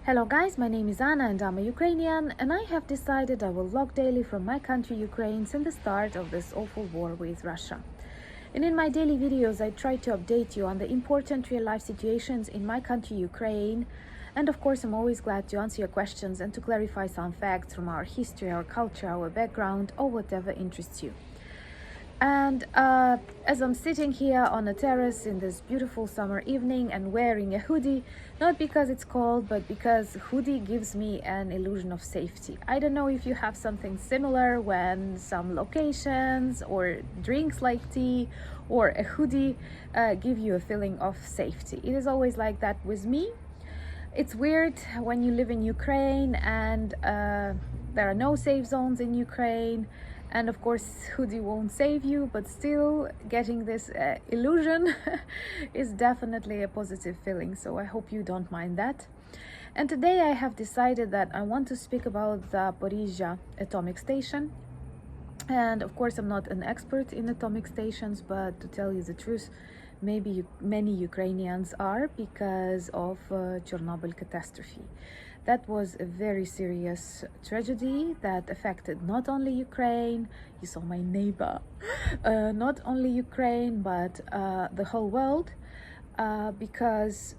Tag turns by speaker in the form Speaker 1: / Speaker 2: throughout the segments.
Speaker 1: Hello guys, my name is Anna and I'm a Ukrainian, and I have decided I will vlog daily from my country Ukraine since the start of this awful war with Russia. And in my daily videos I try to update you on the important real-life situations in my country Ukraine, and of course I'm always glad to answer your questions and to clarify some facts from our history, our culture, our background, or whatever interests you. And as I'm sitting here on a terrace in this beautiful summer evening and wearing a hoodie, not because it's cold, but because hoodie gives me an illusion of safety. I don't know if you have something similar when some locations or drinks like tea or a hoodie give you a feeling of safety. It is always like that with me. It's weird when you live in Ukraine and there are no safe zones in Ukraine. And of course, hoodie won't save you, but still getting this illusion is definitely a positive feeling. So I hope you don't mind that. And today I have decided that I want to speak about the Zaporizhzhia atomic station. And of course, I'm not an expert in atomic stations, but to tell you the truth, maybe many Ukrainians are because of Chernobyl catastrophe. That was a very serious tragedy that affected not only Ukraine, you saw my neighbor, not only Ukraine, but the whole world. Because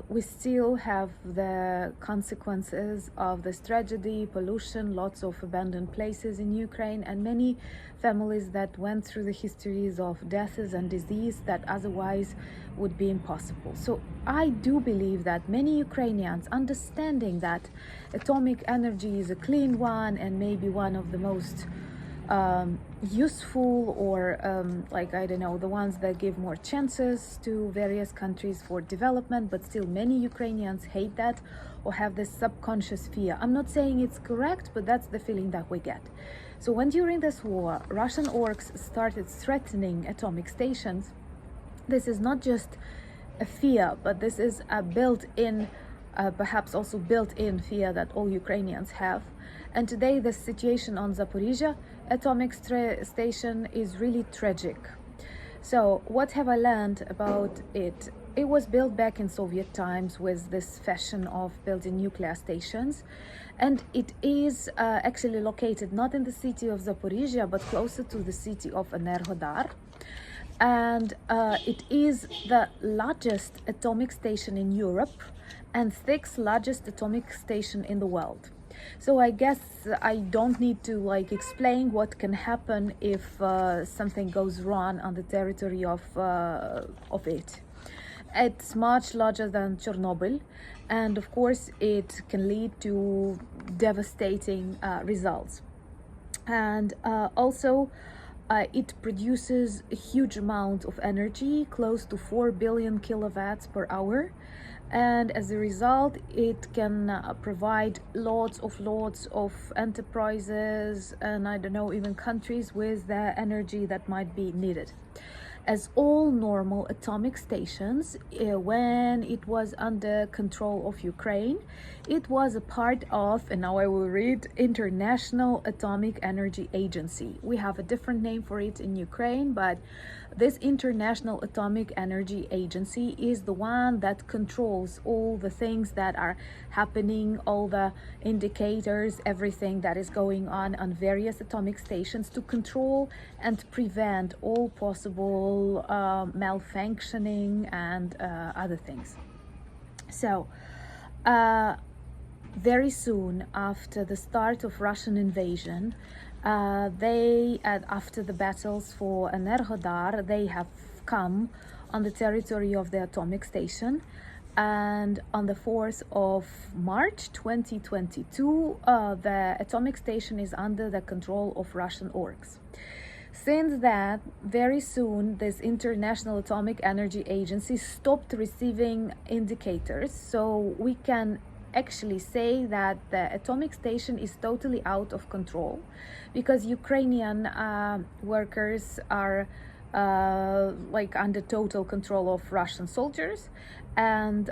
Speaker 1: we still have the consequences of this tragedy, pollution, lots of abandoned places in Ukraine, and many families that went through the histories of deaths and disease that otherwise would be impossible. So I do believe that many Ukrainians, understanding that atomic energy is a clean one and maybe one of the most useful or like, I don't know, the ones that give more chances to various countries for development, but still many Ukrainians hate that or have this subconscious fear. I'm not saying it's correct, but that's the feeling that we get. So when during this war Russian orcs started threatening atomic stations, this is not just a fear, but this is a built-in perhaps also built-in fear that all Ukrainians have. And today the situation on Zaporizhzhia atomic station is really tragic. So what have I learned about it? It was built back in Soviet times with this fashion of building nuclear stations, and it is actually located not in the city of Zaporizhzhia but closer to the city of Enerhodar. And it is the largest atomic station in Europe and sixth largest atomic station in the world. So I guess I don't need to explain what can happen if something goes wrong on the territory of it. It's much larger than Chernobyl, and of course it can lead to devastating results. And also it produces a huge amount of energy, close to 4 billion kilowatts per hour. And as a result, it can provide lots of enterprises and, I don't know, even countries with the energy that might be needed. As all normal atomic stations, when it was under control of Ukraine, it was a part of, and now I will read, International Atomic Energy Agency. We have a different name for it in Ukraine, but this International Atomic Energy Agency is the one that controls all the things that are happening, all the indicators, everything that is going on various atomic stations, to control and prevent all possible malfunctioning and other things. So very soon after the start of Russian invasion, after the battles for Enerhodar, they have come on the territory of the atomic station. And on the 4th of March 2022, the atomic station is under the control of Russian orcs. Since that, very soon, this International Atomic Energy Agency stopped receiving indicators, so we can actually say that the atomic station is totally out of control, because Ukrainian workers are under total control of Russian soldiers, and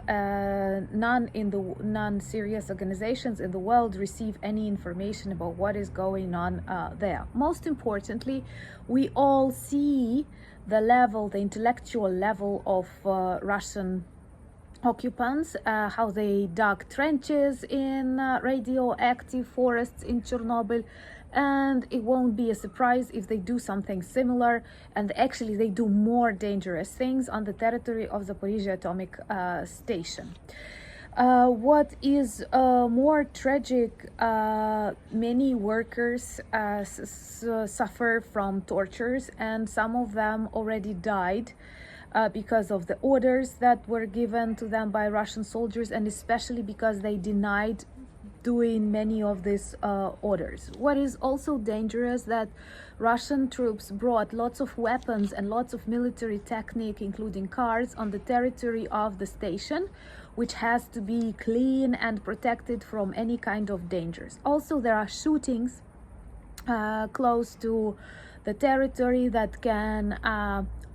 Speaker 1: non-serious organizations in the world receive any information about what is going on there. Most importantly, we all see the intellectual level of Russian occupants, how they dug trenches in radioactive forests in Chernobyl, and it won't be a surprise if they do something similar, and actually they do more dangerous things on the territory of Zaporizhzhia atomic station. What is more tragic, many workers suffer from tortures, and some of them already died because of the orders that were given to them by Russian soldiers, and especially because they denied doing many of these orders. What is also dangerous, that Russian troops brought lots of weapons and lots of military technique, including cars, on the territory of the station, which has to be clean and protected from any kind of dangers. Also, there are shootings close to the territory that can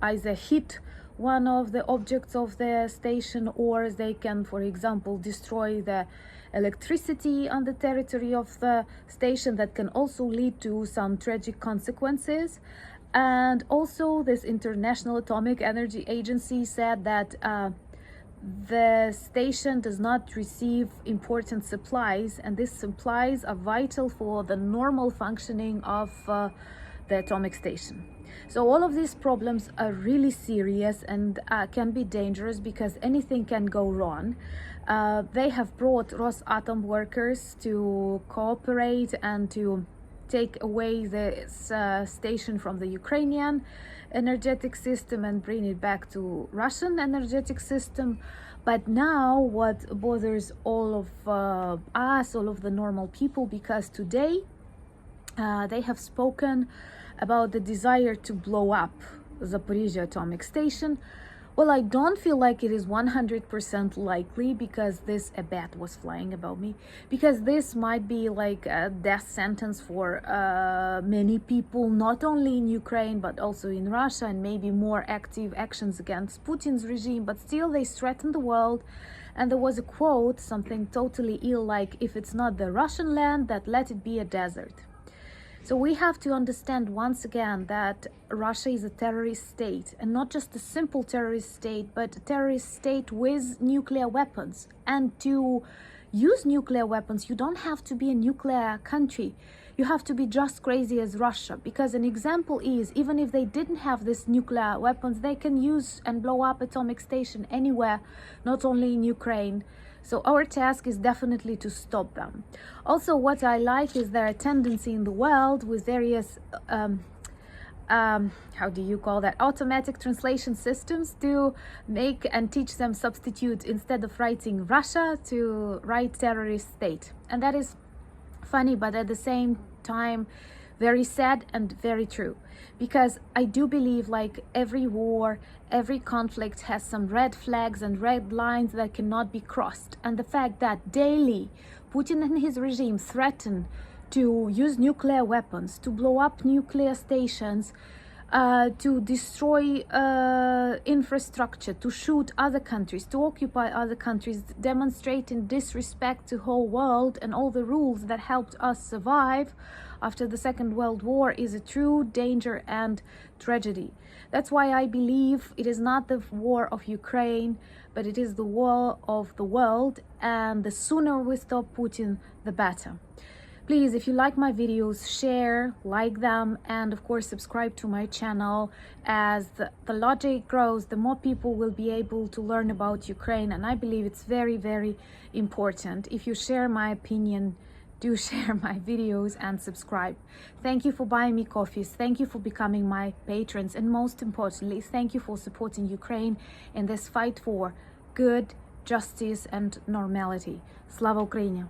Speaker 1: either hit one of the objects of the station, or they can, for example, destroy the electricity on the territory of the station. That can also lead to some tragic consequences. And also, this International Atomic Energy Agency said that the station does not receive important supplies, and these supplies are vital for the normal functioning of the atomic station. So all of these problems are really serious and can be dangerous, because anything can go wrong. They have brought Rosatom workers to cooperate and to take away this station from the Ukrainian energetic system and bring it back to Russian energetic system. But now what bothers all of us, all of the normal people, because today they have spoken about the desire to blow up Zaporizhzhia atomic station. Well, I don't feel like it is 100% likely, because a bat was flying above me, because this might be like a death sentence for many people, not only in Ukraine, but also in Russia, and maybe more active actions against Putin's regime. But still, they threaten the world. And there was a quote, something totally ill, like, if it's not the Russian land, that let it be a desert. So we have to understand once again that Russia is a terrorist state, and not just a simple terrorist state, but a terrorist state with nuclear weapons. And to use nuclear weapons, you don't have to be a nuclear country. You have to be just crazy as Russia, because an example is, even if they didn't have these nuclear weapons, they can use and blow up atomic station anywhere, not only in Ukraine. So our task is definitely to stop them. Also, what I like is there a tendency in the world with various, how do you call that, automatic translation systems, to make and teach them substitute, instead of writing Russia, to write terrorist state. And that is funny, but at the same time very sad and very true, because I do believe, like, every war, every conflict has some red flags and red lines that cannot be crossed. And the fact that daily Putin and his regime threaten to use nuclear weapons, to blow up nuclear stations, to destroy infrastructure, to shoot other countries, to occupy other countries, demonstrating disrespect to whole world and all the rules that helped us survive after the Second World War, is a true danger and tragedy. That's why I believe it is not the war of Ukraine, but it is the war of the world, and the sooner we stop Putin, the better. Please, if you like my videos, share, like them, and of course subscribe to my channel. As the logic grows, the more people will be able to learn about Ukraine, and I believe it's very, very important. If you share my opinion, do share my videos and subscribe. Thank you for buying me coffees. Thank you for becoming my patrons. And most importantly, thank you for supporting Ukraine in this fight for good, justice and normality. Slava Ukraini!